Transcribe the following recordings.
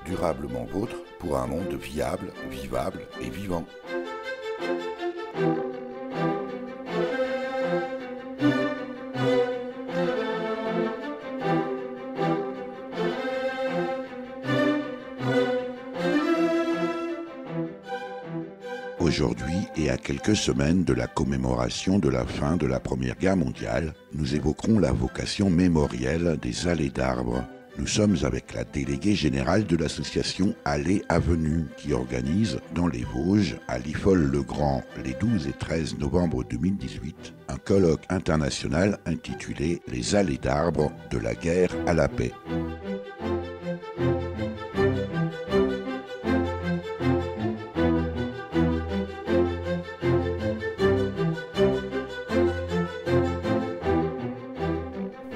durablement vôtre pour un monde viable, vivable et vivant. Aujourd'hui, et à quelques semaines de la commémoration de la fin de la Première Guerre mondiale, nous évoquerons la vocation mémorielle des allées d'arbres. Nous sommes avec la déléguée générale de l'association Allées Avenue qui organise dans les Vosges, à Liffol-le-Grand, les 12 et 13 novembre 2018, un colloque international intitulé « Les allées d'arbres de la guerre à la paix ».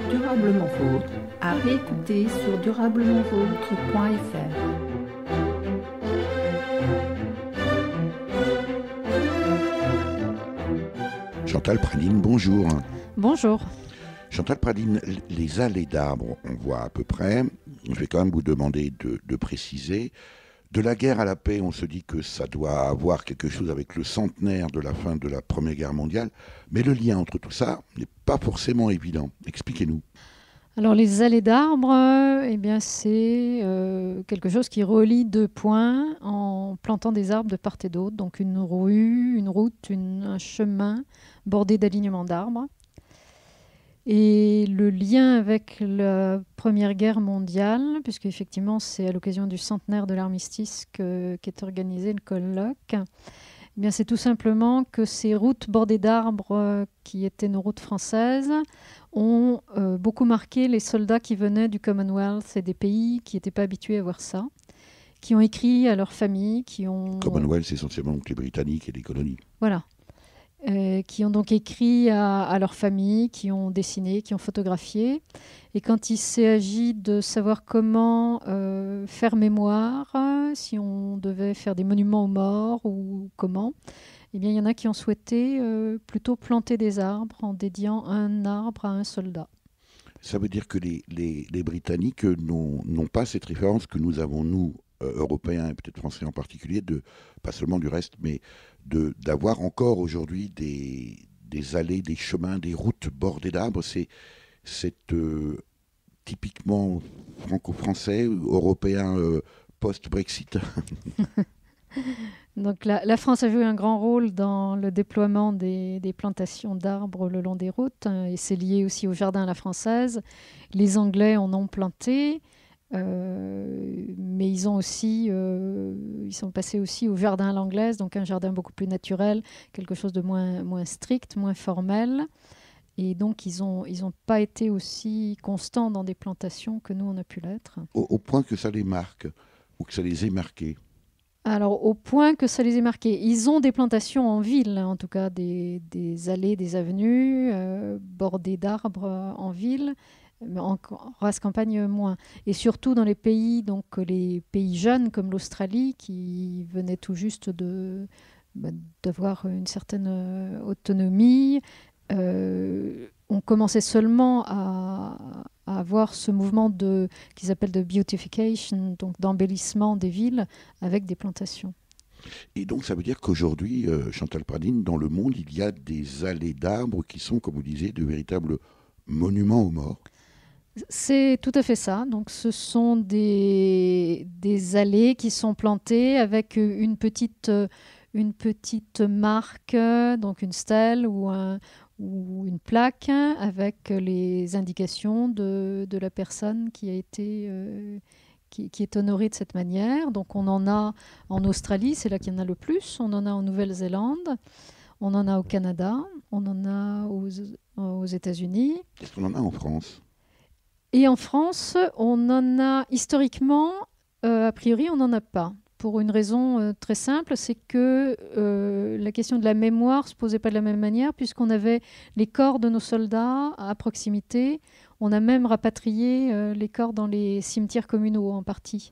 Durablement Vôtre, à réécouter sur durablementvôtre.fr. Chantal Pradine, bonjour. Bonjour. Chantal Pradine, les allées d'arbres, on voit à peu près. Je vais quand même vous demander de préciser. De la guerre à la paix, on se dit que ça doit avoir quelque chose avec le centenaire de la fin de la Première Guerre mondiale. Mais le lien entre tout ça n'est pas forcément évident. Expliquez-nous. Alors les allées d'arbres, c'est quelque chose qui relie deux points en plantant des arbres de part et d'autre. Donc une rue, une route, un chemin bordé d'alignements d'arbres. Et le lien avec la Première Guerre mondiale, puisque effectivement c'est à l'occasion du centenaire de l'armistice qu'est organisé le colloque, c'est tout simplement que ces routes bordées d'arbres qui étaient nos routes françaises ont beaucoup marqué les soldats qui venaient du Commonwealth et des pays qui n'étaient pas habitués à voir ça, qui ont écrit à leurs familles, Commonwealth, c'est essentiellement les Britanniques et les colonies. Voilà. Qui ont donc écrit à leurs familles, qui ont dessiné, qui ont photographié. Et quand il s'agit de savoir comment faire mémoire, si on devait faire des monuments aux morts ou comment, il y en a qui ont souhaité plutôt planter des arbres en dédiant un arbre à un soldat. Ça veut dire que les Britanniques n'ont pas cette référence que nous avons, nous, Européens et peut-être Français en particulier, pas seulement du reste, mais d'avoir encore aujourd'hui des allées, des chemins, des routes bordées d'arbres. C'est typiquement franco-français, européen post-Brexit. Donc la France a joué un grand rôle dans le déploiement des plantations d'arbres le long des routes, et c'est lié aussi au jardin à la française. Les Anglais en ont planté. Mais ils sont passés aussi au jardin à l'anglaise, donc un jardin beaucoup plus naturel, quelque chose de moins strict, moins formel. Et donc, ils ont pas été aussi constants dans des plantations que nous, on a pu l'être. Au point que ça les marque, ou que ça les ait marqués. Alors, au point que ça les ait marqués. Ils ont des plantations en ville, en tout cas des allées, des avenues, bordées d'arbres en ville. Mais en race campagne moins. Et surtout dans les pays jeunes comme l'Australie qui venait tout juste d'avoir une certaine autonomie, on commençait seulement à avoir ce mouvement qu'ils appellent de beautification, donc d'embellissement des villes avec des plantations. Et donc ça veut dire qu'aujourd'hui, Chantal Pradine, dans le monde, il y a des allées d'arbres qui sont, comme vous disiez, de véritables monuments aux morts. C'est tout à fait ça. Donc, ce sont des allées qui sont plantées avec une petite marque, donc une stèle ou une plaque avec les indications de la personne qui a été qui est honorée de cette manière. Donc, on en a en Australie, c'est là qu'il y en a le plus. On en a en Nouvelle-Zélande. On en a au Canada. On en a aux États-Unis. Est-ce qu'on en a en France ? Et en France, on en a historiquement, a priori, on n'en a pas. Pour une raison très simple, c'est que la question de la mémoire ne se posait pas de la même manière, puisqu'on avait les corps de nos soldats à proximité. On a même rapatrié les corps dans les cimetières communaux en partie.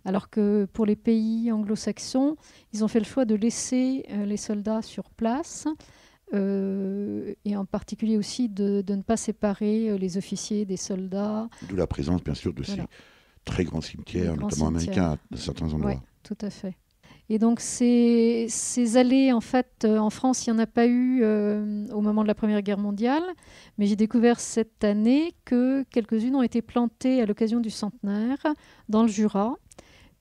Alors que pour les pays anglo-saxons, ils ont fait le choix de laisser les soldats sur place. Et en particulier aussi de ne pas séparer les officiers des soldats. D'où la présence, bien sûr, de très grands cimetières, grands notamment cimetières. américains, à certains endroits. Oui, tout à fait. Et donc ces allées, en fait, en France, il n'y en a pas eu au moment de la Première Guerre mondiale, mais j'ai découvert cette année que quelques-unes ont été plantées à l'occasion du centenaire dans le Jura,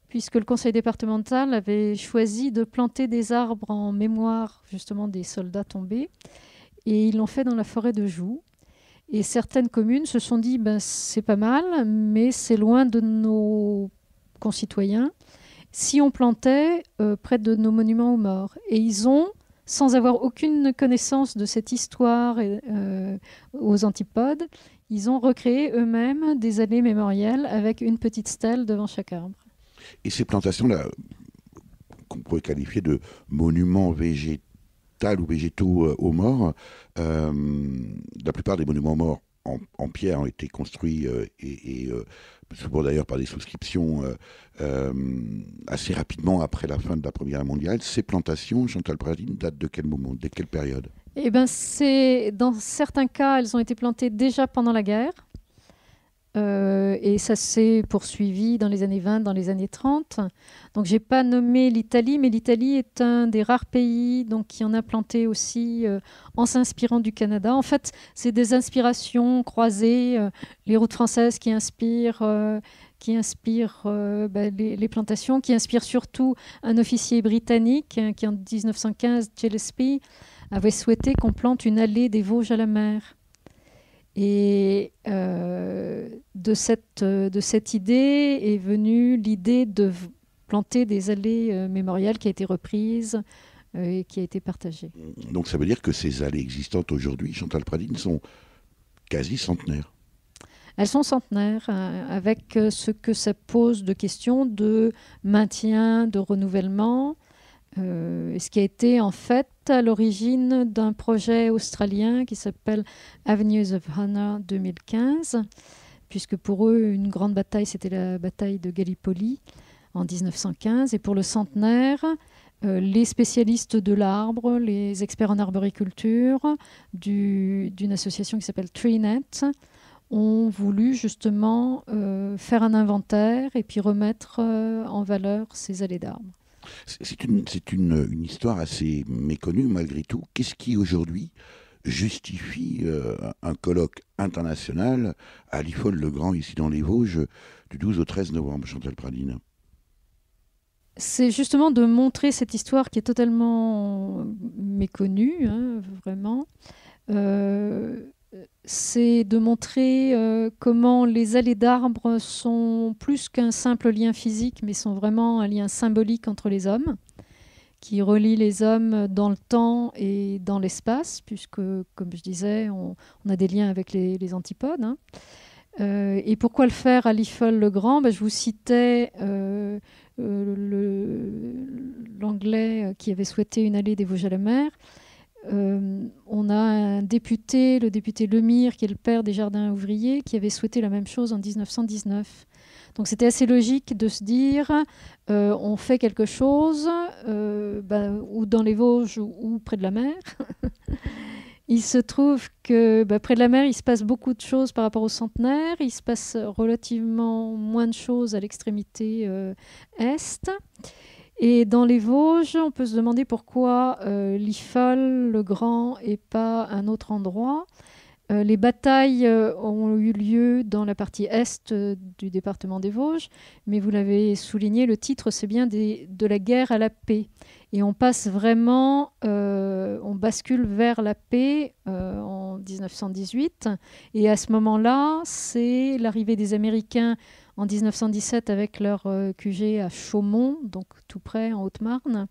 puisque le conseil départemental avait choisi de planter des arbres en mémoire justement des soldats tombés, et ils l'ont fait dans la forêt de Joux. Et certaines communes se sont dit, ben, c'est pas mal, mais c'est loin de nos concitoyens. Si on plantait près de nos monuments aux morts. Et ils ont, sans avoir aucune connaissance de cette histoire aux antipodes, ils ont recréé eux-mêmes des allées mémorielles avec une petite stèle devant chaque arbre. Et ces plantations-là, qu'on pourrait qualifier de monuments végétaux ou végétaux aux morts, la plupart des monuments aux morts en pierre ont été construits souvent d'ailleurs par des souscriptions assez rapidement après la fin de la Première Guerre mondiale. Ces plantations, Chantal Pradines, datent de quel moment, de quelle période? Eh ben, dans certains cas, elles ont été plantées déjà pendant la guerre. Et ça s'est poursuivi dans les années 20, dans les années 30. Donc, je n'ai pas nommé l'Italie, mais l'Italie est un des rares pays donc, qui en a planté aussi en s'inspirant du Canada. En fait, c'est des inspirations croisées. Les routes françaises qui inspirent les plantations, qui inspirent surtout un officier britannique qui, en 1915, Gillespie, avait souhaité qu'on plante une allée des Vosges à la mer. Et de cette idée est venue l'idée de planter des allées mémoriales qui a été reprise et qui a été partagée. Donc ça veut dire que ces allées existantes aujourd'hui, Chantal Pradines, sont quasi centenaires. Elles sont centenaires, avec ce que ça pose de questions de maintien, de renouvellement. Ce qui a été en fait à l'origine d'un projet australien qui s'appelle Avenues of Honor 2015, puisque pour eux, une grande bataille, c'était la bataille de Gallipoli en 1915. Et pour le centenaire, les spécialistes de l'arbre, les experts en arboriculture d'une association qui s'appelle TreeNet, ont voulu justement faire un inventaire et puis remettre en valeur ces allées d'arbres. C'est une histoire assez méconnue malgré tout. Qu'est-ce qui aujourd'hui justifie un colloque international à Liffol-le-Grand, ici dans les Vosges, du 12 au 13 novembre, Chantal Pradines? C'est justement de montrer cette histoire qui est totalement méconnue, hein, vraiment. C'est de montrer comment les allées d'arbres sont plus qu'un simple lien physique, mais sont vraiment un lien symbolique entre les hommes, qui relie les hommes dans le temps et dans l'espace, puisque, comme je disais, on a des liens avec les antipodes. Hein. Et pourquoi le faire à Liffol-le-Grand? Je vous citais l'anglais qui avait souhaité une allée des Vosges à la mer. On a un député, le député Lemire, qui est le père des jardins ouvriers, qui avait souhaité la même chose en 1919. Donc c'était assez logique de se dire, on fait quelque chose, ou dans les Vosges ou près de la mer. Il se trouve que près de la mer, il se passe beaucoup de choses par rapport au centenaire. Il se passe relativement moins de choses à l'extrémité est. Et dans les Vosges, on peut se demander pourquoi Liffol-le-Grand et pas un autre endroit. Les batailles ont eu lieu dans la partie est du département des Vosges, mais vous l'avez souligné, le titre c'est bien de la guerre à la paix. Et on passe vraiment, on bascule vers la paix en 1918. Et à ce moment-là, c'est l'arrivée des Américains en 1917 avec leur QG à Chaumont, donc tout près en Haute-Marne,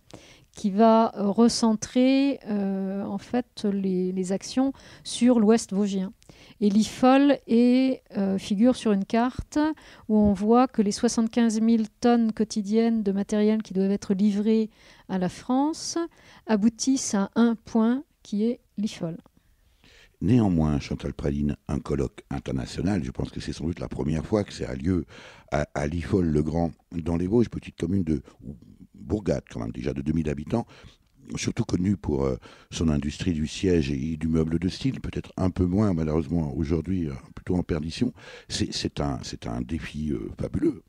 qui va recentrer en fait les actions sur l'ouest vosgien. Et Liffol figure sur une carte où on voit que les 75 000 tonnes quotidiennes de matériel qui doivent être livrées à la France aboutissent à un point qui est Liffol. Néanmoins, Chantal Pradines, un colloque international, je pense que c'est sans doute la première fois que ça a lieu à Liffol-le-Grand, dans les Vosges, petite commune bourgade quand même, déjà de 2000 habitants. surtout connu pour son industrie du siège et du meuble de style, peut-être un peu moins malheureusement aujourd'hui, plutôt en perdition. C'est un défi fabuleux.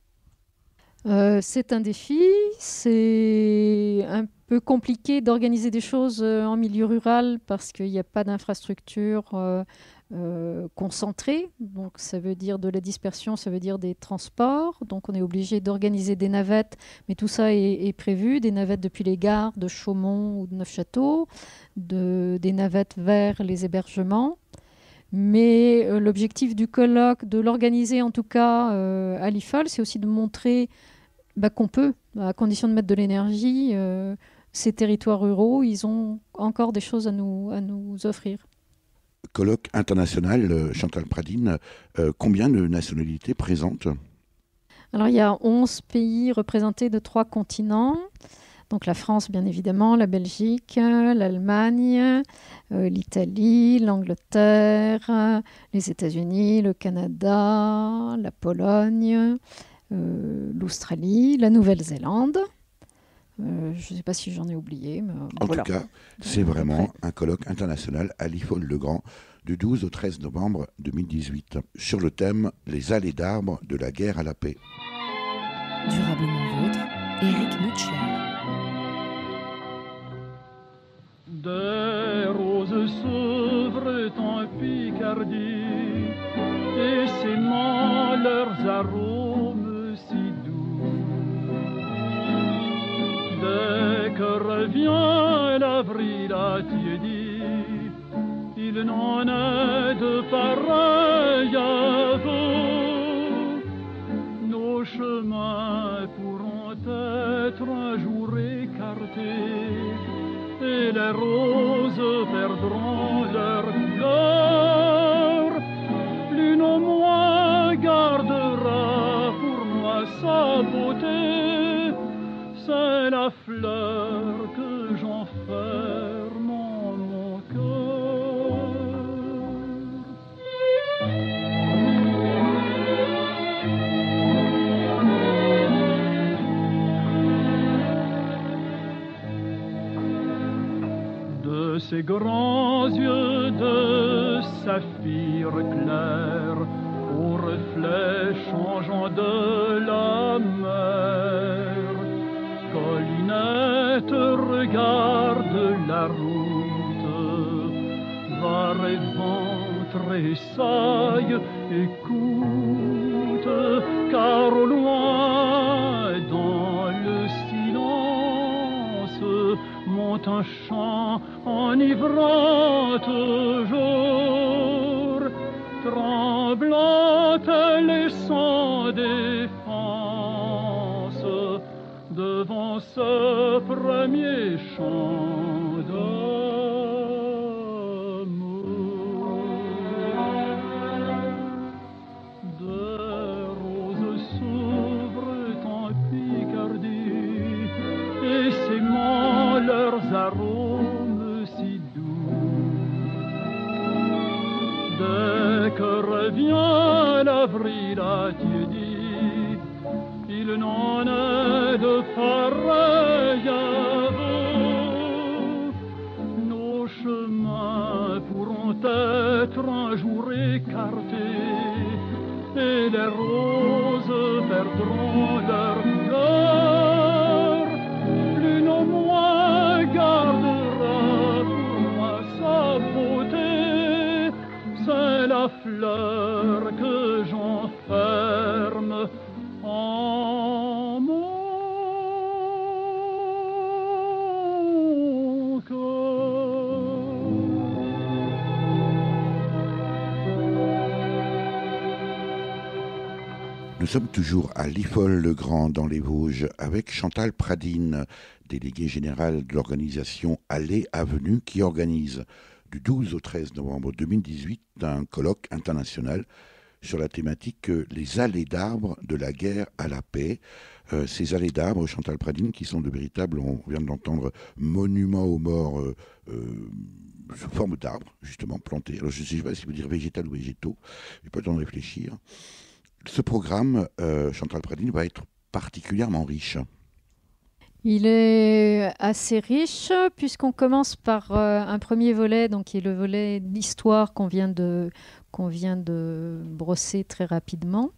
C'est un défi, c'est un peu compliqué d'organiser des choses en milieu rural parce qu'il n'y a pas d'infrastructure concentrée. Donc ça veut dire de la dispersion, ça veut dire des transports. Donc on est obligé d'organiser des navettes, mais tout ça est prévu. Des navettes depuis les gares de Chaumont ou de Neufchâteau, des navettes vers les hébergements. Mais l'objectif du colloque, de l'organiser en tout cas à l'IFOL, c'est aussi de montrer qu'on peut, à condition de mettre de l'énergie, ces territoires ruraux, ils ont encore des choses à nous offrir. Colloque international, Chantal Pradine, combien de nationalités présentes ? Alors il y a 11 pays représentés de 3 continents. Donc la France, bien évidemment, la Belgique, l'Allemagne, l'Italie, l'Angleterre, les États-Unis, le Canada, la Pologne, l'Australie, la Nouvelle-Zélande. Je ne sais pas si j'en ai oublié. Mais en tout cas, c'est vraiment un colloque international à l'IFOL-le-Grand du 12 au 13 novembre 2018 sur le thème « Les allées d'arbres de la guerre à la paix ». Durablement vôtre, Éric Mutchler. Des roses s'ouvrent en Picardie, essaimant leurs arômes si doux. Dès que revient l'avril attiédi, il n'en est de pareil à vous. Nos chemins pourront être un jour écartés, et les roses perdront leur couleur. L'une au moins gardera pour moi sa beauté, c'est la fleur que j'enferme en mon cœur. De ses grands yeux de saphir clair, au reflet changeant de la mer, Collinette regarde la route, va rêvant, tressaille, écoute, car au loin, dans le silence, monte un chant enivrant toujours, tremblante et sans défense, devant ce premier chant d'amour. Des roses s'ouvrent en Picardie, essaimant leurs arômes si doux. Dès que revient l'avril attiédi, il n'en est de pareil à vous. Nos chemins pourront être un jour écartés, et les roses perdront leur couleur. L'une au moins gardera pour moi sa beauté, c'est la fleur que j'enferme en mon cœur. Nous sommes toujours à l'IFOL-le-Grand dans les Vosges avec Chantal Pradine, déléguée générale de l'organisation Allées Avenue, qui organise du 12 au 13 novembre 2018 un colloque international sur la thématique les allées d'arbres de la guerre à la paix. Ces allées d'arbres, Chantal Pradine, qui sont de véritables, on vient de l'entendre, monuments aux morts sous forme d'arbres, justement, plantés. Alors je ne sais pas si vous dire végétal ou végétaux, je n'ai pas le temps de réfléchir. Ce programme, Chantal Pradine, va être particulièrement riche. Il est assez riche puisqu'on commence par un premier volet, donc qui est le volet d'histoire qu'on vient de brosser très rapidement.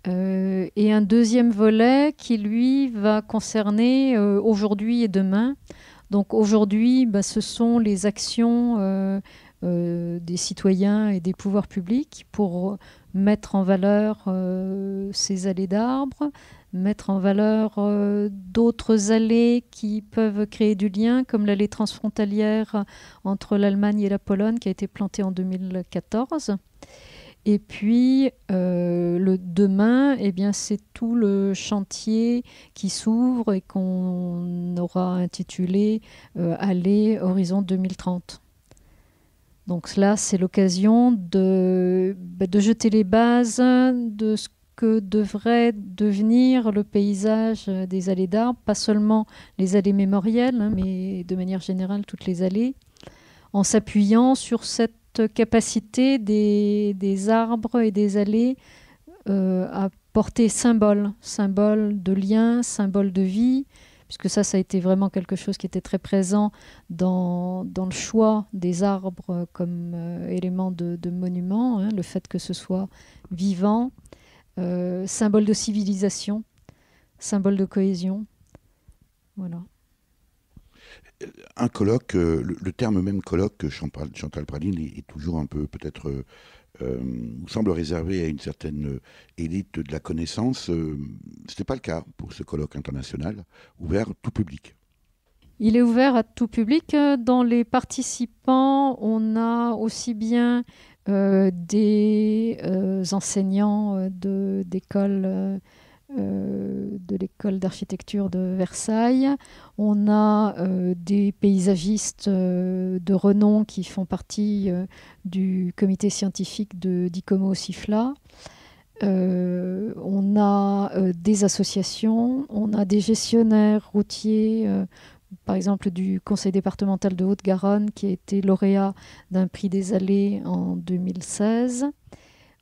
Et un deuxième volet qui, lui, va concerner aujourd'hui et demain. Donc aujourd'hui, ce sont les actions des citoyens et des pouvoirs publics pour mettre en valeur ces allées d'arbres, mettre en valeur d'autres allées qui peuvent créer du lien, comme l'allée transfrontalière entre l'Allemagne et la Pologne qui a été plantée en 2014. Et puis, le demain, c'est tout le chantier qui s'ouvre et qu'on aura intitulé Allée Horizon 2030. Donc là, c'est l'occasion de jeter les bases de ce que devrait devenir le paysage des allées d'arbres, pas seulement les allées mémorielles, mais de manière générale toutes les allées, en s'appuyant sur cette capacité des arbres et des allées à porter symbole de lien, symbole de vie, puisque ça a été vraiment quelque chose qui était très présent dans le choix des arbres comme élément de monument, le fait que ce soit vivant, symbole de civilisation, symbole de cohésion. Voilà. Un colloque, le terme même colloque, Chantal Praline, est toujours un peu peut-être semble réservé à une certaine élite de la connaissance. Ce n'était pas le cas pour ce colloque international, ouvert tout public. Il est ouvert à tout public. Dans les participants, on a aussi bien des enseignants d'école de l'école d'architecture de Versailles. On a des paysagistes de renom qui font partie du comité scientifique d'ICOMO Siffla. On a des associations, on a des gestionnaires routiers, par exemple du conseil départemental de Haute-Garonne qui a été lauréat d'un prix des allées en 2016.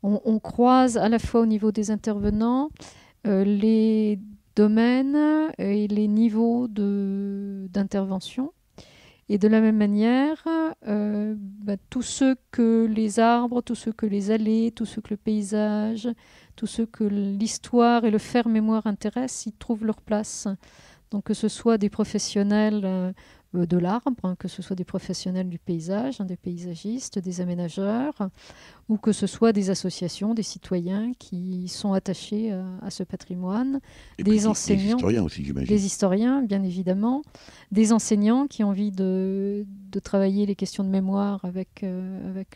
On croise à la fois au niveau des intervenants les domaines et les niveaux d'intervention. Et de la même manière, tout ce que les arbres, tout ce que les allées, tout ce que le paysage, tout ce que l'histoire et le faire mémoire intéressent, y trouvent leur place. Donc que ce soit des professionnels de l'arbre, que ce soit des professionnels du paysage, des paysagistes, des aménageurs, ou que ce soit des associations, des citoyens qui sont attachés à ce patrimoine, et des enseignants, des historiens aussi, j'imagine. Des historiens, bien évidemment, des enseignants qui ont envie de travailler les questions de mémoire avec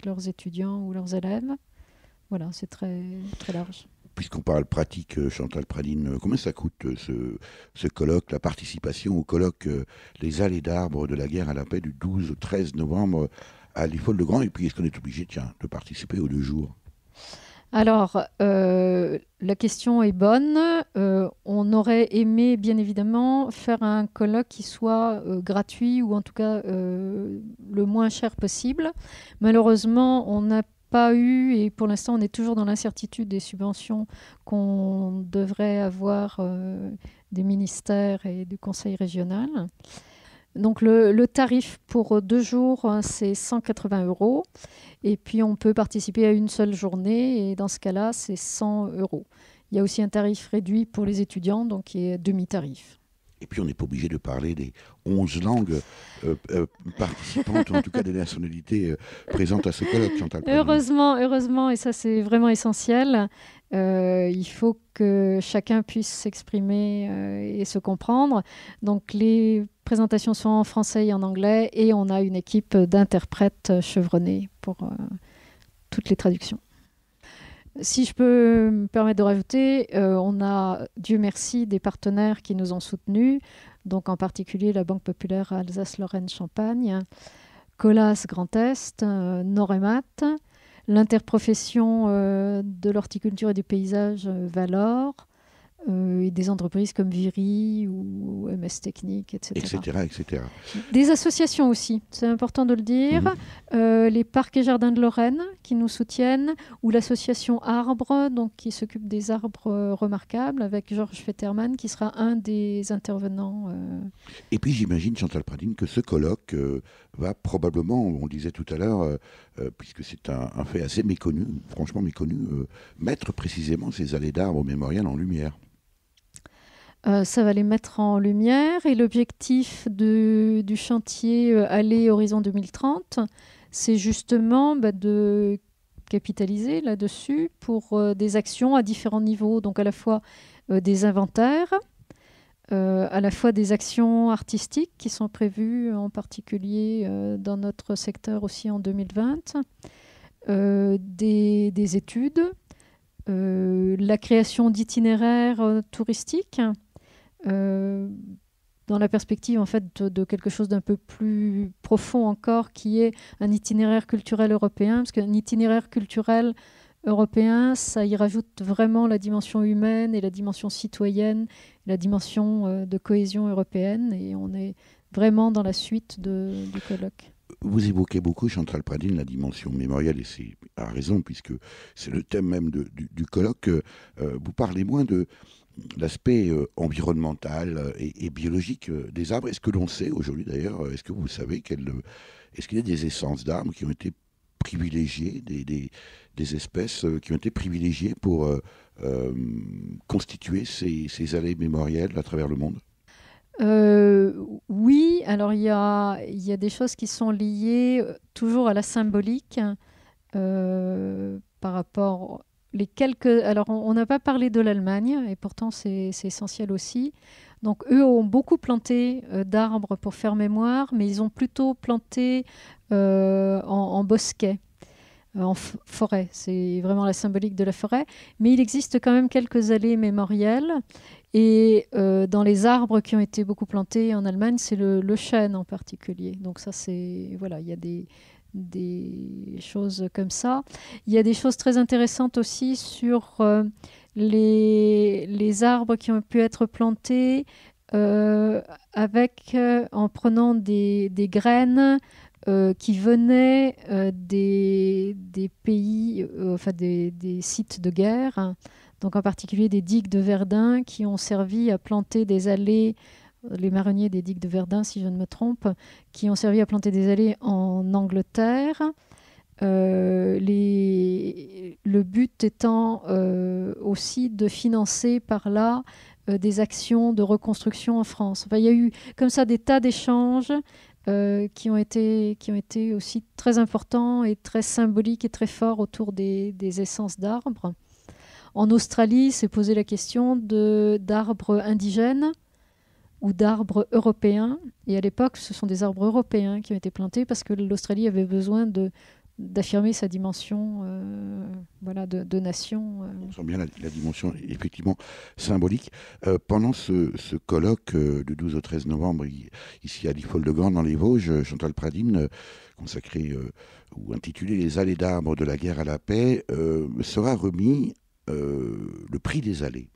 leurs étudiants ou leurs élèves. Voilà, c'est très, très large. Puisqu'on parle pratique, Chantal Praline, combien ça coûte ce colloque, la participation au colloque Les allées d'arbres de la guerre à la paix du 12 au 13 novembre à l'Ifol de Grand? Et puis est-ce qu'on est obligé, de participer aux 2 jours? Alors, la question est bonne. On aurait aimé, bien évidemment, faire un colloque qui soit gratuit ou en tout cas le moins cher possible. Malheureusement, on n'a pas eu, et pour l'instant on est toujours dans l'incertitude des subventions qu'on devrait avoir des ministères et du conseil régional. Donc le tarif pour 2 jours, c'est 180 €. Et puis on peut participer à une seule journée, et dans ce cas-là, c'est 100 €. Il y a aussi un tarif réduit pour les étudiants, donc qui est demi-tarif. Et puis on n'est pas obligé de parler des 11 langues participantes, ou en tout cas des nationalités présentes à ce colloque, Chantal Praline. Heureusement, et ça c'est vraiment essentiel. Il faut que chacun puisse s'exprimer et se comprendre. Donc les présentations sont en français et en anglais, et on a une équipe d'interprètes chevronnés pour toutes les traductions. Si je peux me permettre de rajouter, on a, Dieu merci, des partenaires qui nous ont soutenus, donc en particulier la Banque populaire Alsace-Lorraine-Champagne, Colas Grand Est, Noremat, l'interprofession de l'horticulture et du paysage Valor, et des entreprises comme Viry ou MS Technique, etc. Etc. Des associations aussi, c'est important de le dire. Les Parcs et Jardins de Lorraine qui nous soutiennent, ou l'association Arbres, donc, qui s'occupe des arbres remarquables, avec Georges Fetterman, qui sera un des intervenants. Et puis j'imagine, Chantal Pradine, que ce colloque va probablement, on le disait tout à l'heure, puisque c'est un fait assez méconnu, franchement méconnu, mettre précisément ces allées d'arbres mémoriales en lumière. Ça va les mettre en lumière, et l'objectif du chantier Allées Horizon 2030, c'est justement de capitaliser là-dessus pour des actions à différents niveaux, donc à la fois des inventaires, à la fois des actions artistiques qui sont prévues en particulier dans notre secteur aussi en 2020, des études, la création d'itinéraires touristiques, dans la perspective en fait de quelque chose d'un peu plus profond encore, qui est un itinéraire culturel européen, parce qu'un itinéraire culturel européen, ça y rajoute vraiment la dimension humaine et la dimension citoyenne, la dimension de cohésion européenne, et on est vraiment dans la suite du colloque. Vous évoquez beaucoup, Chantal Pradine, la dimension mémorielle, et c'est à raison, puisque c'est le thème même du colloque. Vous parlez moins de l'aspect environnemental et biologique des arbres. Est-ce que l'on sait aujourd'hui d'ailleurs, est-ce que vous savez est-ce qu'il y a des essences d'arbres qui ont été privilégiées, des espèces qui ont été privilégiées pour constituer ces allées mémorielles à travers le monde? Oui, alors il y a des choses qui sont liées toujours à la symbolique par rapport... Alors, on n'a pas parlé de l'Allemagne, et pourtant c'est essentiel aussi. Donc, eux ont beaucoup planté d'arbres pour faire mémoire, mais ils ont plutôt planté en bosquet, en forêt. C'est vraiment la symbolique de la forêt. Mais il existe quand même quelques allées mémorielles. Et dans les arbres qui ont été beaucoup plantés en Allemagne, c'est le chêne en particulier. Donc ça, voilà, il y a des choses comme ça. Il y a des choses très intéressantes aussi sur les arbres qui ont pu être plantés en prenant des graines qui venaient des pays, enfin des sites de guerre, hein. Donc en particulier des digues de Verdun qui ont servi à planter des allées, les marronniers des digues de Verdun, si je ne me trompe, qui ont servi à planter des allées en Angleterre. Le but étant aussi de financer par là des actions de reconstruction en France. Enfin, il y a eu comme ça des tas d'échanges qui ont été aussi très importants et très symboliques et très forts autour des essences d'arbres. En Australie, s'est posé la question d'arbres indigènes ou d'arbres européens. Et à l'époque, ce sont des arbres européens qui ont été plantés parce que l'Australie avait besoin d'affirmer sa dimension de nation. On sent bien la dimension effectivement symbolique. Pendant ce colloque du 12 au 13 novembre, ici à Liffol-de-Grande dans les Vosges, Chantal Pradine, consacré ou intitulé Les allées d'arbres de la guerre à la paix, sera remis le prix des allées.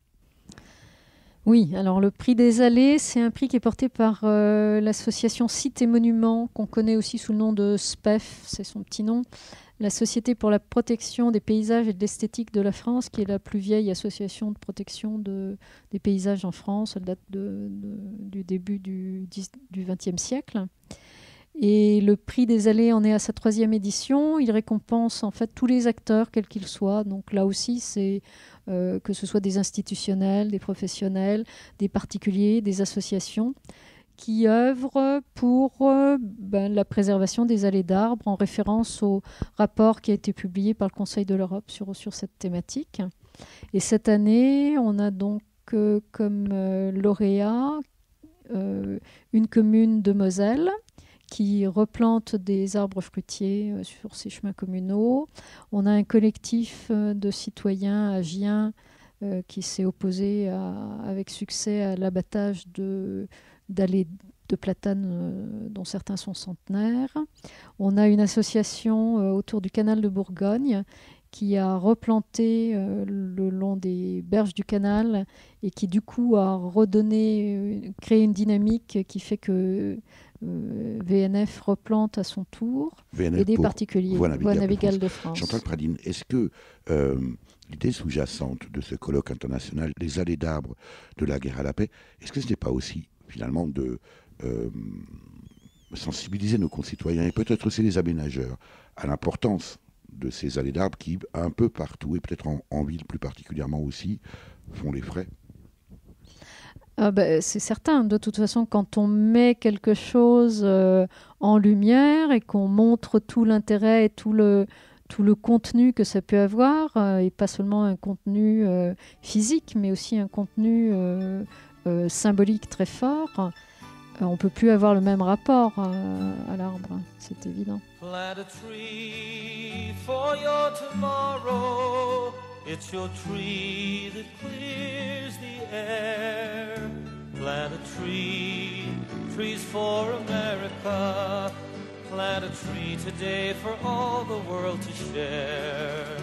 Oui, alors le prix des allées, c'est un prix qui est porté par l'association Sites et Monuments, qu'on connaît aussi sous le nom de SPEF, c'est son petit nom, la Société pour la protection des paysages et de l'esthétique de la France, qui est la plus vieille association de protection des paysages en France. Elle date du début du XXe siècle. Et le prix des allées en est à sa 3e édition. Il récompense en fait tous les acteurs, quels qu'ils soient. Donc là aussi, c'est que ce soit des institutionnels, des professionnels, des particuliers, des associations qui œuvrent pour la préservation des allées d'arbres en référence au rapport qui a été publié par le Conseil de l'Europe sur cette thématique. Et cette année, on a donc comme lauréat une commune de Moselle qui replante des arbres fruitiers sur ses chemins communaux. On a un collectif de citoyens à Gien qui s'est opposé avec succès à l'abattage d'allées de platanes dont certains sont centenaires. On a une association autour du canal de Bourgogne qui a replanté le long des les berges du canal et qui du coup a redonné, créé une dynamique qui fait que VNF replante à son tour, VNF et des pour particuliers, Voie navigale de de France. Chantal Pradine, est-ce que l'idée sous-jacente de ce colloque international, les allées d'arbres de la guerre à la paix, est-ce que ce n'est pas aussi finalement de sensibiliser nos concitoyens et peut-être aussi les aménageurs à l'importance de ces allées d'arbres qui, un peu partout, et peut-être en ville plus particulièrement aussi, font les frais? C'est certain. De toute façon, quand on met quelque chose en lumière et qu'on montre tout l'intérêt et tout le contenu que ça peut avoir, et pas seulement un contenu physique, mais aussi un contenu symbolique très fort, on ne peut plus avoir le même rapport à l'arbre, c'est évident. Plant a tree for your tomorrow. It's your tree that clears the air. Plant a tree, trees for America. Plant a tree today for all the world to share.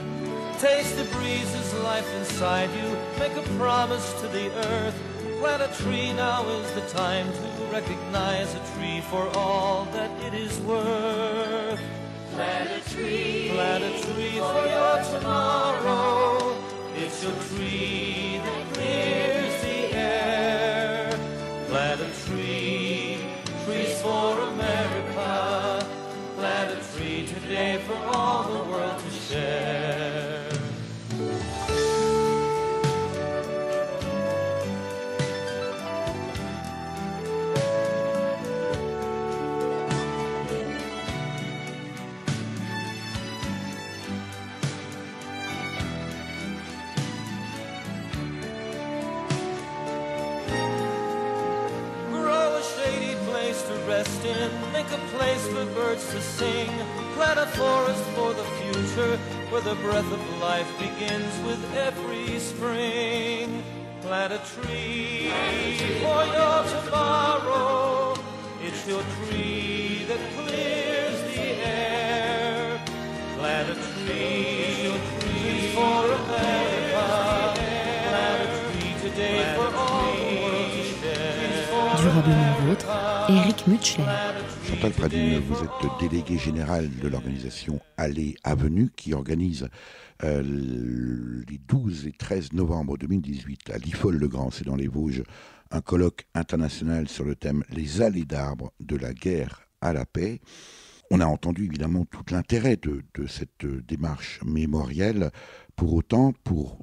Taste the breezes, life inside you. Make a promise to the earth. Plant a tree, now is the time to recognize a tree for all that it is worth. Plant a tree for your tomorrow. It's your tree that clears the air. Plant a tree, trees for America. Plant a tree today for all the world to share. Make a place for birds to sing. Plant a forest for the future, where the breath of life begins with every spring. Plant a tree for your tomorrow. It's your tree that clears the air. Plant a tree for America. Plant a tree today for all the world to share. Durablement vôtre, Éric Mutschler. Chantal Pradine, vous êtes déléguée générale de l'organisation Allées Avenue qui organise les 12 et 13 novembre 2018 à Liffol-le-Grand, c'est dans les Vosges, un colloque international sur le thème « Les allées d'arbres de la guerre à la paix ». On a entendu évidemment tout l'intérêt de cette démarche mémorielle. Pour autant, pour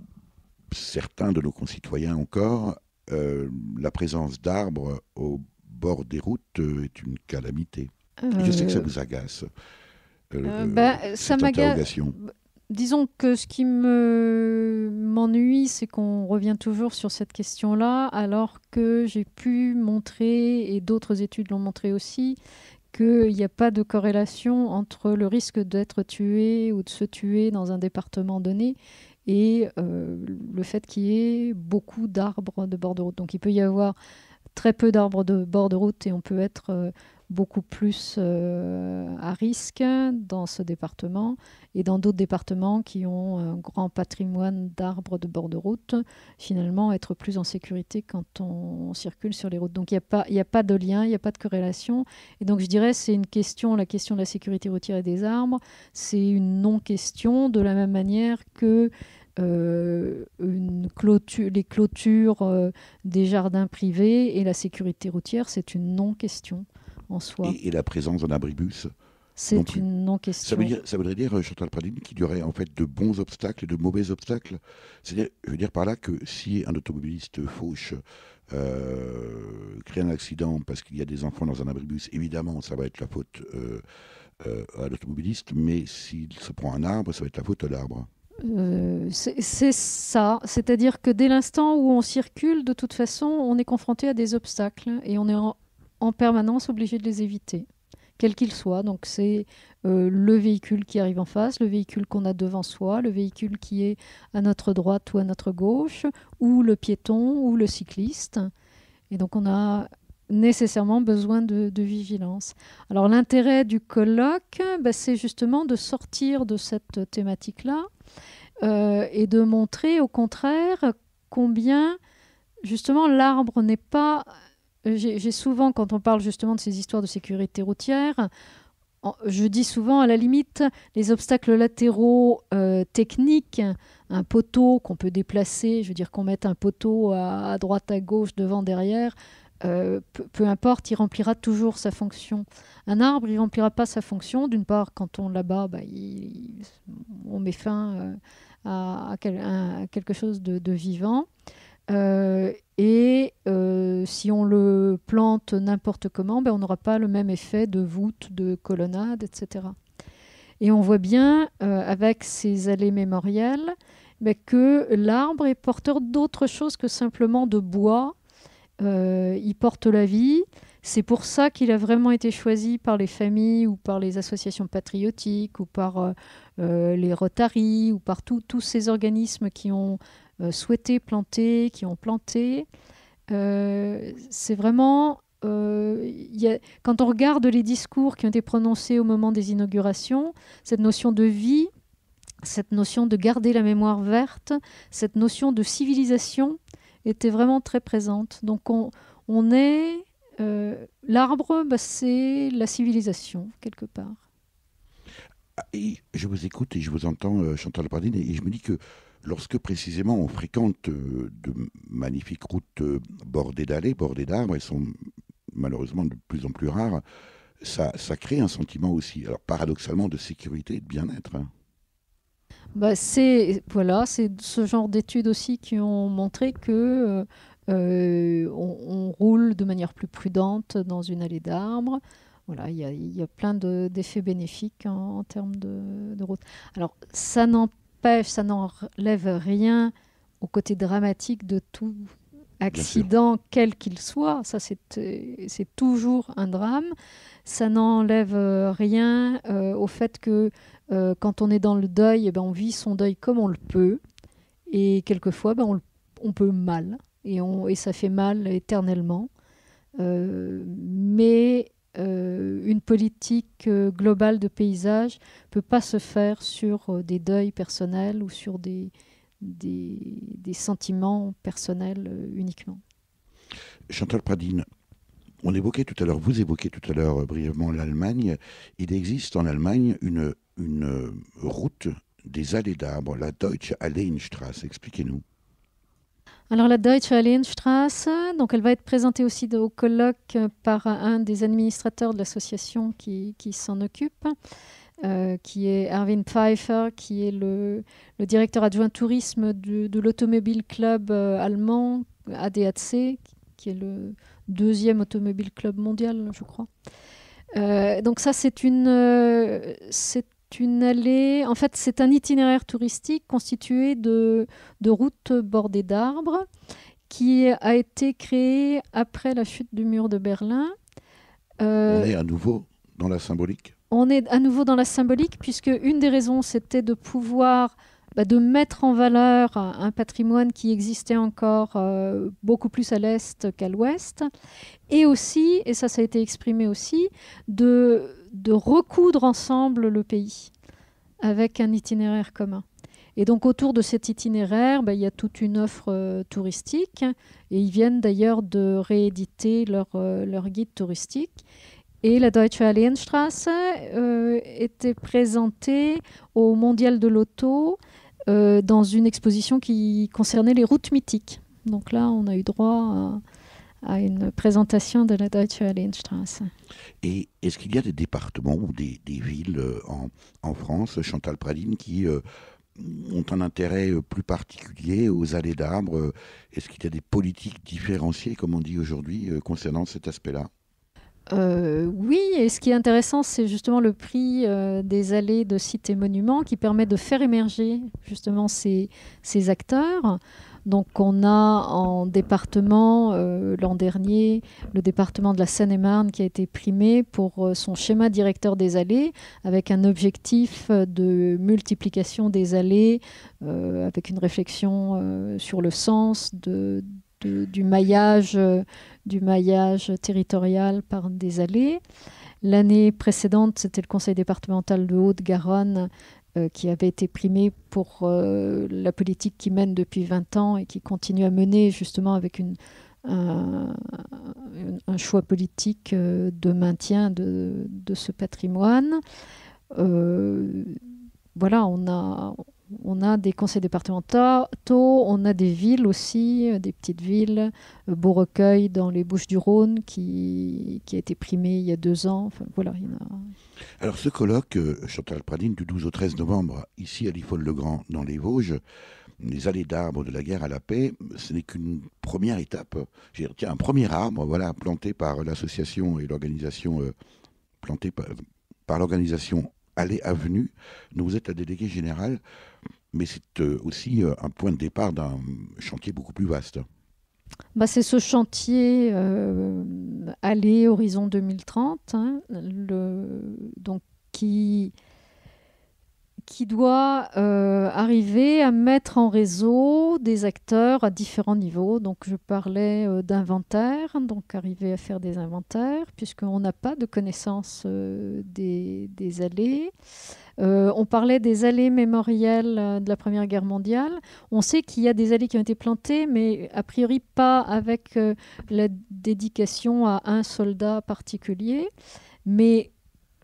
certains de nos concitoyens encore, la présence d'arbres au bord des routes est une calamité. Je sais que ça vous agace, ça cette interrogation. Disons que ce qui m'ennuie, c'est qu'on revient toujours sur cette question-là, alors que j'ai pu montrer, et d'autres études l'ont montré aussi, qu'il n'y a pas de corrélation entre le risque d'être tué ou de se tuer dans un département donné et le fait qu'il y ait beaucoup d'arbres de bord de route. Donc il peut y avoir très peu d'arbres de bord de route et on peut être beaucoup plus à risque dans ce département et dans d'autres départements qui ont un grand patrimoine d'arbres de bord de route, finalement être plus en sécurité quand on circule sur les routes. Donc il n'y a pas de lien, il n'y a pas de corrélation. Et donc je dirais c'est une question, la question de la sécurité routière et des arbres, c'est une non-question de la même manière que les clôtures des jardins privés et la sécurité routière, c'est une non-question en soi. Et la présence d'un abribus, c'est une non-question. Ça voudrait dire, Chantal Pradine, qu'il y aurait en fait de bons obstacles et de mauvais obstacles. C'est-à-dire, je veux dire par là que si un automobiliste fauche, crée un accident parce qu'il y a des enfants dans un abribus, évidemment, ça va être la faute à l'automobiliste, mais s'il se prend un arbre, ça va être la faute à l'arbre. C'est ça, c'est-à-dire que dès l'instant où on circule, de toute façon, on est confronté à des obstacles et on est en permanence obligé de les éviter, quels qu'ils soient. Donc c'est le véhicule qui arrive en face, le véhicule qu'on a devant soi, le véhicule qui est à notre droite ou à notre gauche, ou le piéton ou le cycliste. Et donc on a nécessairement besoin de vigilance. Alors l'intérêt du colloque, c'est justement de sortir de cette thématique-là et de montrer au contraire combien, justement, l'arbre n'est pas... J'ai souvent, quand on parle justement de ces histoires de sécurité routière, je dis souvent, à la limite, les obstacles latéraux techniques, un poteau qu'on peut déplacer, je veux dire qu'on mette un poteau à droite, à gauche, devant, derrière, peu importe, il remplira toujours sa fonction. Un arbre, il ne remplira pas sa fonction. D'une part, quand on l'abat, on met fin à quelque chose de vivant. Si on le plante n'importe comment, on n'aura pas le même effet de voûte, de colonnade, etc. Et on voit bien, avec ces allées mémorielles, que l'arbre est porteur d'autre chose que simplement de bois. Il porte la vie. C'est pour ça qu'il a vraiment été choisi par les familles ou par les associations patriotiques ou par les Rotary ou par tous ces organismes qui ont souhaité planter, qui ont planté. C'est vraiment... quand on regarde les discours qui ont été prononcés au moment des inaugurations, cette notion de vie, cette notion de garder la mémoire verte, cette notion de civilisation était vraiment très présente. Donc on est... l'arbre, c'est la civilisation, quelque part. Et je vous écoute et je vous entends, Chantal Pradine, et je me dis que lorsque précisément on fréquente de magnifiques routes bordées d'allées, bordées d'arbres, elles sont malheureusement de plus en plus rares, ça crée un sentiment aussi, alors paradoxalement, de sécurité et de bien-être. C'est ce genre d'études aussi qui ont montré que on roule de manière plus prudente dans une allée d'arbres. Voilà, il y a plein d'effets bénéfiques en termes de route. Alors, ça n'enlève rien au côté dramatique de tout accident, quel qu'il soit. Ça, c'est toujours un drame. Ça n'enlève rien au fait que quand on est dans le deuil, on vit son deuil comme on le peut. Et quelquefois, on peut mal. Et ça fait mal éternellement. Mais une politique globale de paysage ne peut pas se faire sur des deuils personnels ou sur des sentiments personnels uniquement. Chantal Pradine, vous évoquiez tout à l'heure brièvement l'Allemagne. Il existe en Allemagne une route des allées d'arbres, la Deutsche Alleenstraße. Expliquez-nous. Alors la Deutsche Alleenstraße, donc elle va être présentée aussi au colloque par un des administrateurs de l'association qui s'en occupe, qui est Erwin Pfeiffer, qui est le directeur adjoint tourisme de l'Automobile Club allemand, ADAC, qui est le deuxième automobile club mondial, je crois. Donc ça, c'est une allée, en fait, c'est un itinéraire touristique constitué de routes bordées d'arbres qui a été créé après la chute du mur de Berlin. On est à nouveau dans la symbolique. On est à nouveau dans la symbolique, puisque une des raisons, c'était de pouvoir de mettre en valeur un patrimoine qui existait encore beaucoup plus à l'est qu'à l'ouest, et aussi, et ça a été exprimé aussi, de recoudre ensemble le pays avec un itinéraire commun. Et donc autour de cet itinéraire, il y a toute une offre touristique, et ils viennent d'ailleurs de rééditer leur guide touristique. Et la Deutsche Alleenstraße était présentée au Mondial de l'Auto dans une exposition qui concernait les routes mythiques. Donc là, on a eu droit à une présentation de la Deutsche Alleenstraße. Et est-ce qu'il y a des départements ou des villes en France, Chantal Pradine, qui ont un intérêt plus particulier aux allées d'arbres? Est-ce qu'il y a des politiques différenciées, comme on dit aujourd'hui, concernant cet aspect-là? Oui, et ce qui est intéressant, c'est justement le prix des allées de sites et monuments qui permet de faire émerger justement ces acteurs. Donc on a en département, l'an dernier, le département de la Seine-et-Marne qui a été primé pour son schéma directeur des allées, avec un objectif de multiplication des allées, avec une réflexion sur le sens du maillage territorial par des allées. L'année précédente, c'était le conseil départemental de Haute-Garonne qui avait été primé pour la politique qu'il mène depuis 20 ans et qui continue à mener justement avec un choix politique de maintien de ce patrimoine. Voilà, on a des conseils départementaux, on a des villes aussi, des petites villes, Beaurecueil dans les Bouches-du-Rhône qui a été primé il y a 2 ans. Enfin, voilà, il y en a... Alors ce colloque, Chantal Pradine, du 12 au 13 novembre, ici à Liffol-le-Grand, dans les Vosges, les allées d'arbres de la guerre à la paix, ce n'est qu'une première étape. Tiens, un premier arbre, voilà, planté par l'association et l'organisation, planté par l'organisation Allée Avenue, dont vous êtes la déléguée générale, mais c'est aussi un point de départ d'un chantier beaucoup plus vaste. Bah, c'est ce chantier Allée Horizon 2030, hein, donc qui doit arriver à mettre en réseau des acteurs à différents niveaux. Donc je parlais d'inventaire, donc arriver à faire des inventaires, puisqu'on n'a pas de connaissance des allées. On parlait des allées mémorielles de la Première Guerre mondiale. On sait qu'il y a des allées qui ont été plantées, mais a priori pas avec la dédication à un soldat particulier. Mais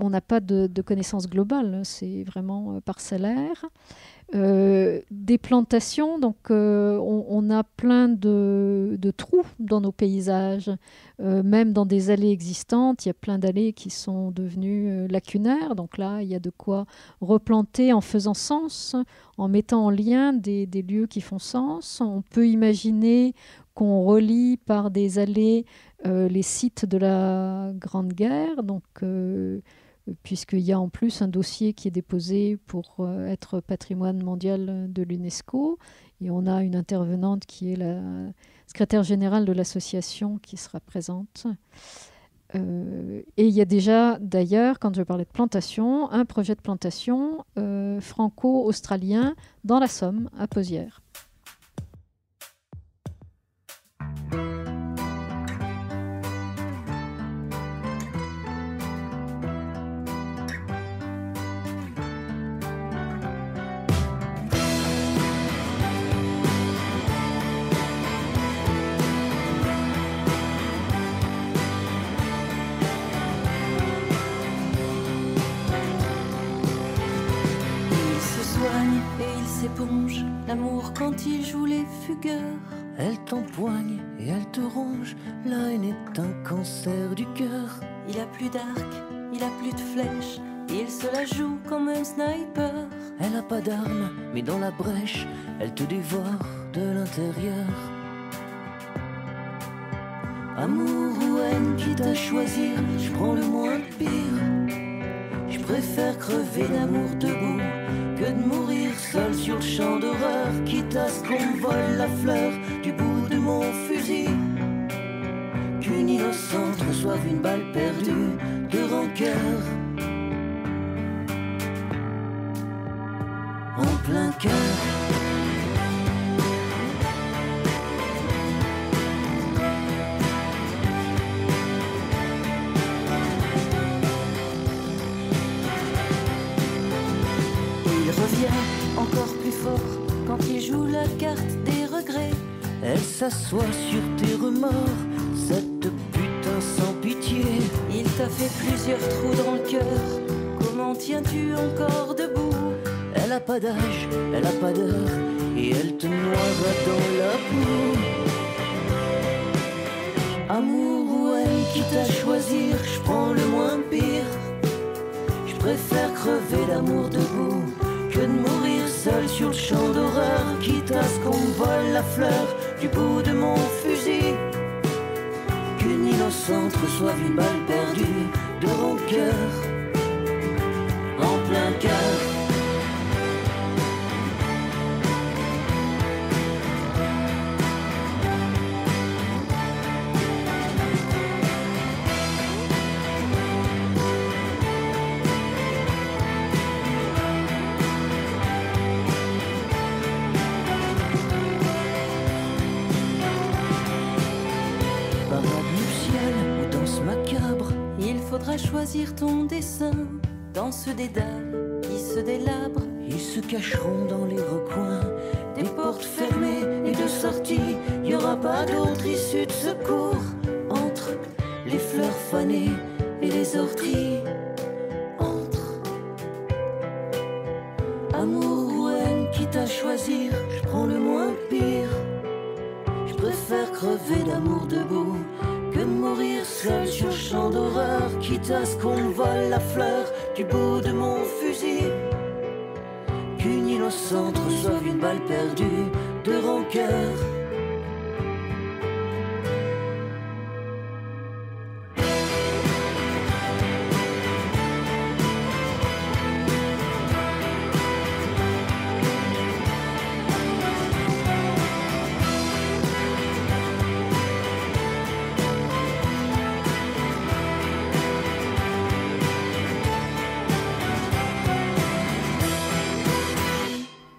on n'a pas de connaissances globales, c'est vraiment parcellaire. Des plantations, donc on a plein de trous dans nos paysages, même dans des allées existantes, il y a plein d'allées qui sont devenues lacunaires, donc là il y a de quoi replanter en faisant sens, en mettant en lien des lieux qui font sens. On peut imaginer qu'on relie par des allées les sites de la Grande Guerre, donc puisqu'il y a en plus un dossier qui est déposé pour être patrimoine mondial de l'UNESCO. Et on a une intervenante qui est la secrétaire générale de l'association qui sera présente. Et il y a déjà, d'ailleurs, quand je parlais de plantation, un projet de plantation franco-australien dans la Somme, à Pozières. S'éponge l'amour quand il joue les fugueurs. Elle t'empoigne et elle te ronge. La haine est un cancer du cœur. Il a plus d'arc, il a plus de flèches. Il se la joue comme un sniper. Elle a pas d'arme, mais dans la brèche, elle te dévore de l'intérieur. Amour ou haine, quitte à choisir, je prends le moins pire. Je préfère crever d'amour debout que de mourir seul sur le champ d'horreur, quitte à ce qu'on me vole la fleur du bout de mon fusil. Qu'une innocente reçoive une balle perdue de rancœur en plein cœur. Encore plus fort quand il joue la carte des regrets. Elle s'assoit sur tes remords, cette putain sans pitié. Il t'a fait plusieurs trous dans le cœur, comment tiens-tu encore debout? Elle a pas d'âge, elle a pas d'heure, et elle te noiera dans la boue. Amour ou haine, quitte à choisir, je prends le moins pire. Je préfère crever d'amour debout que de mourir seul sur le champ d'horreur, quitte à ce qu'on me vole la fleur du bout de mon fusil. Qu'une innocente reçoive une balle perdue de rancœur en plein cœur. Choisir ton dessin dans ce dédale qui se délabre. se cacheront dans les recoins des portes fermées et de sortie. Y aura pas d'autre issue de secours entre les fleurs fanées et les orties. Entre amour ou haine, quitte à choisir, je prends le moins pire. Je préfère crever d'amour debout que de mourir seul sur le champ d'horreur, quitte à ce qu'on me vole la fleur du bout de mon fusil. Qu'une innocente reçoive une balle perdue de rancœur.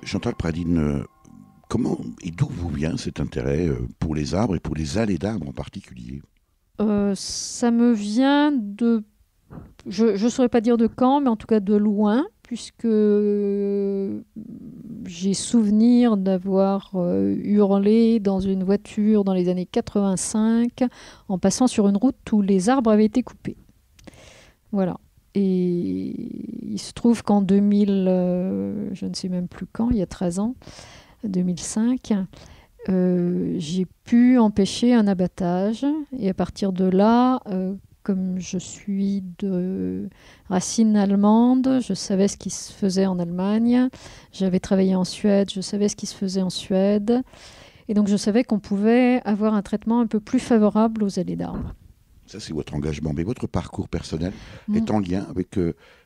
Chantal Pradines, comment et d'où vous vient cet intérêt pour les arbres et pour les allées d'arbres en particulier? Ça me vient de... Je ne saurais pas dire de quand, mais en tout cas de loin, puisque j'ai souvenir d'avoir hurlé dans une voiture dans les années 85 en passant sur une route où les arbres avaient été coupés. Voilà. Et il se trouve qu'en 2000, je ne sais même plus quand, il y a 13 ans, 2005, j'ai pu empêcher un abattage. Et à partir de là, comme je suis de racines allemandes, je savais ce qui se faisait en Allemagne. J'avais travaillé en Suède, je savais ce qui se faisait en Suède. Et donc je savais qu'on pouvait avoir un traitement un peu plus favorable aux allées d'arbres. Ça, c'est votre engagement. Mais votre parcours personnel est en lien avec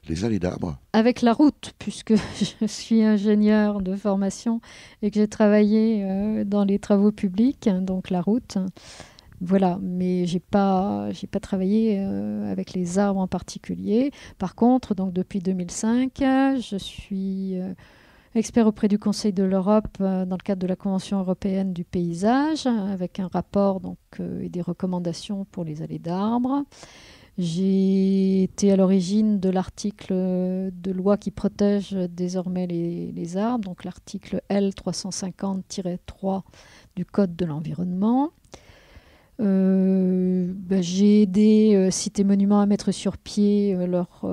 les allées d'arbres? Avec la route, puisque je suis ingénieure de formation et que j'ai travaillé dans les travaux publics, donc la route. Voilà, mais j'ai pas travaillé avec les arbres en particulier. Par contre, donc depuis 2005, je suis expert auprès du Conseil de l'Europe dans le cadre de la Convention européenne du paysage, avec un rapport donc, et des recommandations pour les allées d'arbres. J'ai été à l'origine de l'article de loi qui protège désormais les arbres, donc l'article L350-3 du Code de l'environnement. J'ai aidé Cité Monuments à mettre sur pied leur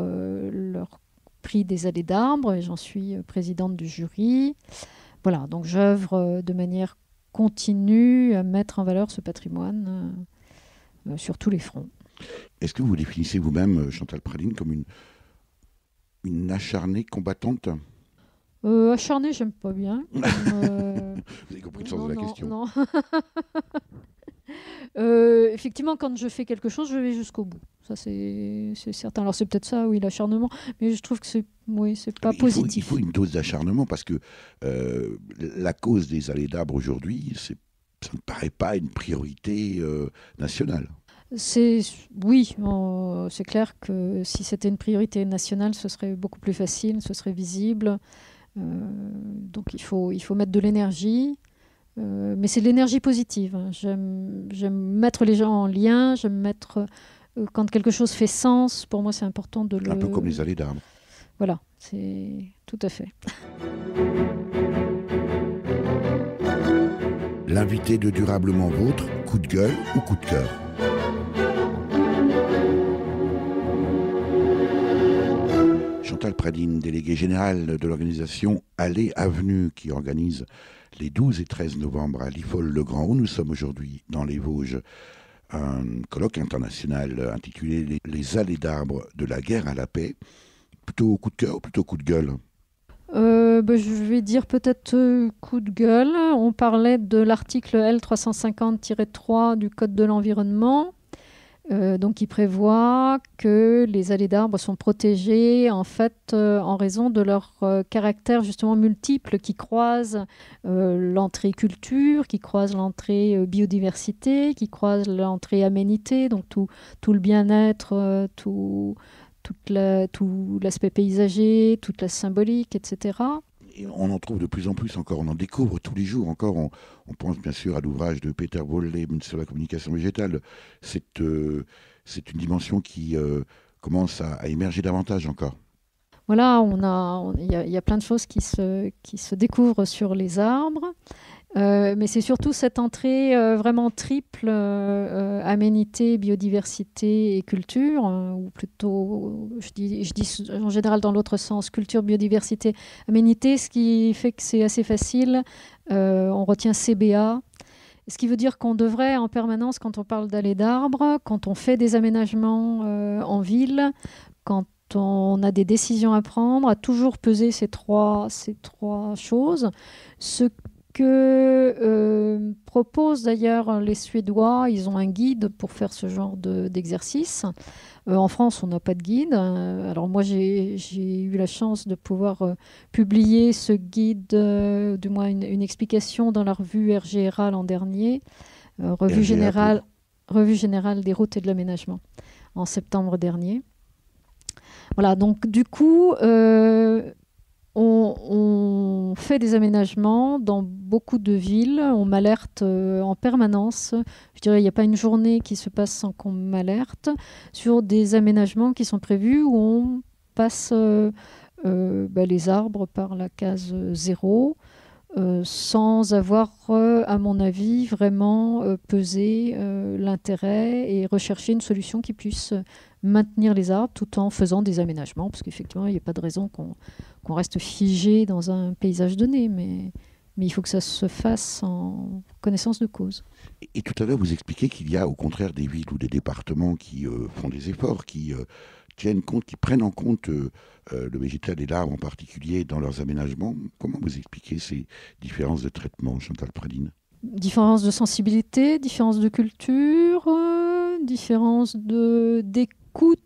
prix des allées d'arbres et j'en suis présidente du jury. Voilà, donc j'œuvre de manière continue à mettre en valeur ce patrimoine sur tous les fronts. Est-ce que vous définissez vous-même, Chantal Pradines, comme une acharnée combattante? Acharnée, j'aime pas bien. Vous avez compris le sens de la question. Non. Effectivement, quand je fais quelque chose, je vais jusqu'au bout. Ça, c'est certain. Alors, c'est peut-être ça, oui, l'acharnement, mais je trouve que c'est pas positif. Il faut une dose d'acharnement parce que la cause des allées d'arbres aujourd'hui, ça ne paraît pas une priorité nationale. Oui, c'est clair que si c'était une priorité nationale, ce serait beaucoup plus facile, ce serait visible. Donc, il faut mettre de l'énergie. Mais c'est de l'énergie positive. Hein. J'aime mettre les gens en lien, j'aime mettre... quand quelque chose fait sens, pour moi c'est important de le... Un peu comme les allées d'arbres. Voilà, c'est tout à fait. L'invité de Durablement Vôtre, coup de gueule ou coup de cœur? Chantal Pradines, déléguée générale de l'organisation Allées Avenue, qui organise les 12 et 13 novembre à Liffol-le-Grand, où nous sommes aujourd'hui dans les Vosges, un colloque international intitulé Les allées d'arbres de la guerre à la paix. Plutôt coup de cœur ou plutôt coup de gueule? Je vais dire peut-être coup de gueule. On parlait de l'article L350-3 du Code de l'environnement. Donc, qui prévoit que les allées d'arbres sont protégées en fait en raison de leur caractère justement multiple qui croise l'entrée culture, qui croise l'entrée biodiversité, qui croise l'entrée aménité, donc tout le bien-être, tout l'aspect paysager, toute la symbolique, etc. Et on en trouve de plus en plus encore, on en découvre tous les jours encore. On pense bien sûr à l'ouvrage de Peter Wohlleben sur la communication végétale. C'est une dimension qui commence à émerger davantage encore. Voilà, il y a plein de choses qui se découvrent sur les arbres. Mais c'est surtout cette entrée vraiment triple, aménité, biodiversité et culture, ou plutôt, je dis en général dans l'autre sens, culture, biodiversité, aménité, ce qui fait que c'est assez facile. On retient CBA, ce qui veut dire qu'on devrait en permanence, quand on parle d'allées d'arbres, quand on fait des aménagements en ville, quand on a des décisions à prendre, à toujours peser ces trois choses. Ce que proposent d'ailleurs les Suédois, ils ont un guide pour faire ce genre d'exercice. En France, on n'a pas de guide. Alors moi, j'ai eu la chance de pouvoir publier ce guide, du moins une explication dans la revue RGRA l'an dernier, revue générale des routes et de l'aménagement, en septembre dernier. Voilà, donc du coup, on fait des aménagements dans beaucoup de villes. On m'alerte en permanence. Je dirais, il n'y a pas une journée qui se passe sans qu'on m'alerte sur des aménagements qui sont prévus où on passe les arbres par la case 0, sans avoir, à mon avis, vraiment pesé l'intérêt et rechercher une solution qui puisse maintenir les arbres tout en faisant des aménagements, parce qu'effectivement, il n'y a pas de raison qu'on reste figé dans un paysage donné, mais il faut que ça se fasse en connaissance de cause. Et tout à l'heure, vous expliquez qu'il y a au contraire des villes ou des départements qui font des efforts, qui tiennent compte, qui prennent en compte le végétal et l'arbre en particulier dans leurs aménagements. Comment vous expliquez ces différences de traitement, Chantal Pradines ? Différence de sensibilité, différence de culture, différence d'écoute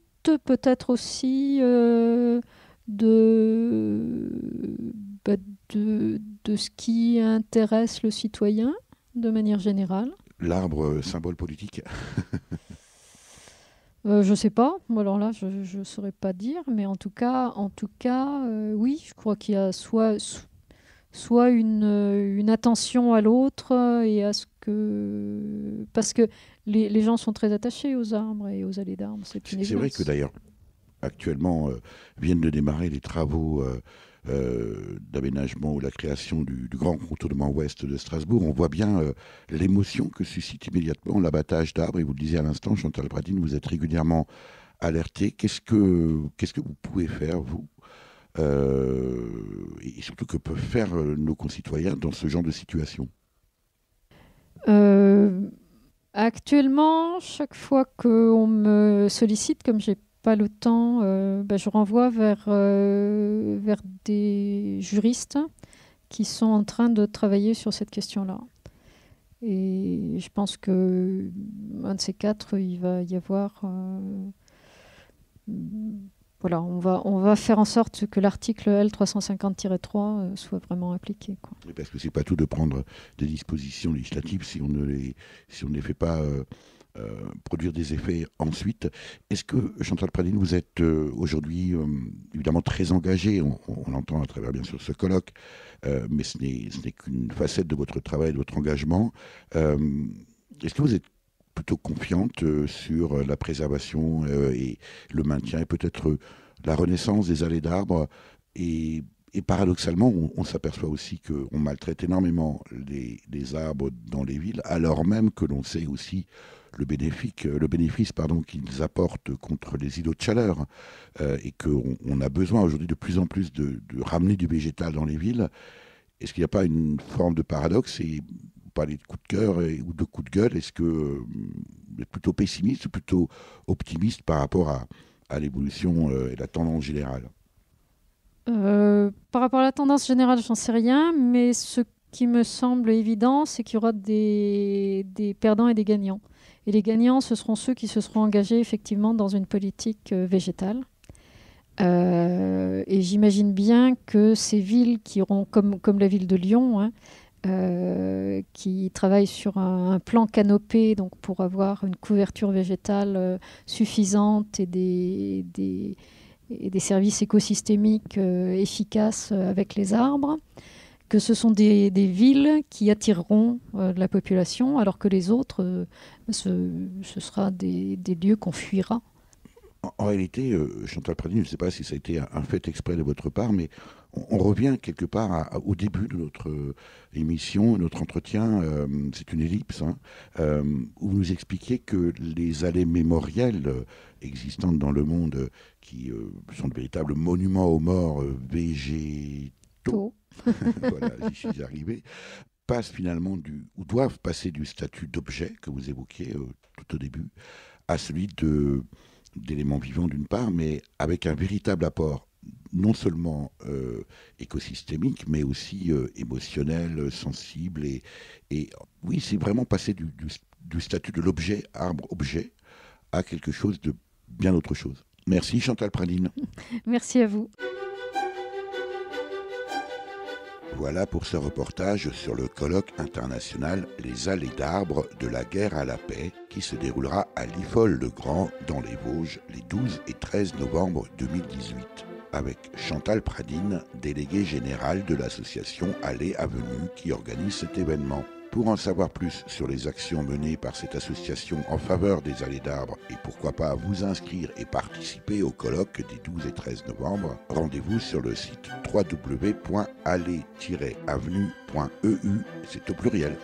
peut-être aussi, de ce qui intéresse le citoyen de manière générale. L'arbre, symbole politique. Je ne sais pas, alors là je ne saurais pas dire, mais en tout cas oui, je crois qu'il y a soit une attention à l'autre et à ce que... Parce que les gens sont très attachés aux arbres et aux allées d'arbres. C'est vrai que d'ailleurs, actuellement, viennent de démarrer les travaux d'aménagement ou la création du grand contournement ouest de Strasbourg. On voit bien l'émotion que suscite immédiatement l'abattage d'arbres. Et vous le disiez à l'instant, Chantal Pradines, vous êtes régulièrement alerté. Qu'est-ce que vous pouvez faire, vous et surtout, que peuvent faire nos concitoyens dans ce genre de situation ? Actuellement, chaque fois qu'on me sollicite, comme j'ai pas le temps, je renvoie vers des juristes qui sont en train de travailler sur cette question-là. Et je pense que un de ces quatre, il va y avoir... Voilà, on va faire en sorte que l'article L350-3 soit vraiment appliqué, quoi. Parce que c'est pas tout de prendre des dispositions législatives si on ne les fait pas produire des effets ensuite. Est-ce que, Chantal Pradines, vous êtes aujourd'hui évidemment très engagée, on l'entend à travers bien sûr ce colloque, mais ce n'est qu'une facette de votre travail, de votre engagement. Est-ce que vous êtes plutôt confiante sur la préservation et le maintien et peut-être la renaissance des allées d'arbres et paradoxalement, on s'aperçoit aussi qu'on maltraite énormément les arbres dans les villes, alors même que l'on sait aussi le bénéfice qu'ils apportent contre les îlots de chaleur et qu'on a besoin aujourd'hui de plus en plus de ramener du végétal dans les villes. Est-ce qu'il n'y a pas une forme de paradoxe et parler de coup de cœur ou de coup de gueule, est-ce que vous êtes plutôt pessimiste ou plutôt optimiste par rapport à l'évolution et la tendance générale ? Par rapport à la tendance générale, j'en sais rien, mais ce qui me semble évident, c'est qu'il y aura des perdants et des gagnants. Et les gagnants, ce seront ceux qui se seront engagés effectivement dans une politique végétale. Et j'imagine bien que ces villes qui auront, comme la ville de Lyon, qui travaille sur un plan canopé, donc pour avoir une couverture végétale suffisante et des services écosystémiques efficaces avec les arbres, que ce sont des villes qui attireront de la population, alors que les autres, ce sera des lieux qu'on fuira. En réalité, Chantal Pradine, je ne sais pas si ça a été un fait exprès de votre part, mais on revient quelque part au début de notre émission, notre entretien, c'est une ellipse, hein, où vous nous expliquiez que les allées mémorielles existantes dans le monde, qui sont de véritables monuments aux morts végétaux, voilà, j'y suis arrivé, passent finalement ou doivent passer du statut d'objet que vous évoquiez tout au début à celui d'éléments vivants d'une part, mais avec un véritable apport non seulement écosystémique, mais aussi émotionnel, sensible. Et oui, c'est vraiment passer du statut de l'objet, arbre-objet, à quelque chose de bien autre chose. Merci Chantal Pradine. Merci à vous. Voilà pour ce reportage sur le colloque international Les allées d'arbres de la guerre à la paix qui se déroulera à Liffol-le-Grand dans les Vosges les 12 et 13 novembre 2018 avec Chantal Pradine, déléguée générale de l'association Allées Avenue qui organise cet événement. Pour en savoir plus sur les actions menées par cette association en faveur des allées d'arbres et pourquoi pas vous inscrire et participer au colloque des 12 et 13 novembre, rendez-vous sur le site www.allées-avenue.eu, c'est au pluriel.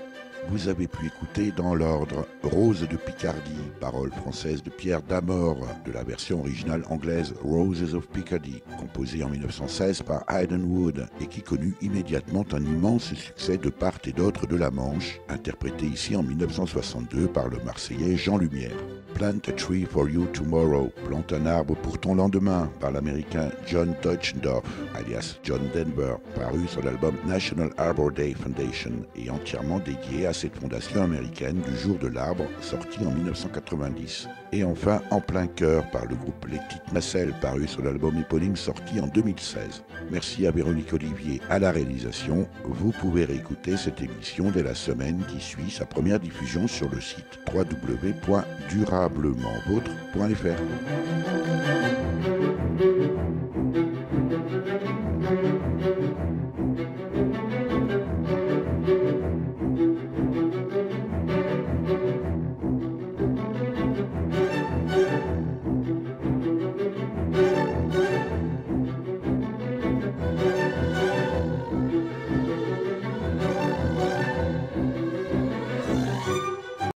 Vous avez pu écouter dans l'ordre Rose de Picardie, paroles françaises de Pierre Damore, de la version originale anglaise Roses of Picardy, composée en 1916 par Haydn Wood et qui connut immédiatement un immense succès de part et d'autre de la Manche, interprété ici en 1962 par le Marseillais Jean Lumière. Plant a Tree for You Tomorrow, plante un arbre pour ton lendemain, par l'américain John Deutschendorf, alias John Denver, paru sur l'album National Arbor Day Foundation et entièrement dédié à cette fondation américaine du jour de l'arbre, sorti en 1990. Et enfin, En plein cœur, par le groupe Les Petites Nacelles, paru sur l'album éponyme sorti en 2016. Merci à Véronique Olivier à la réalisation. Vous pouvez réécouter cette émission dès la semaine qui suit sa première diffusion sur le site www.durablementvôtre.fr.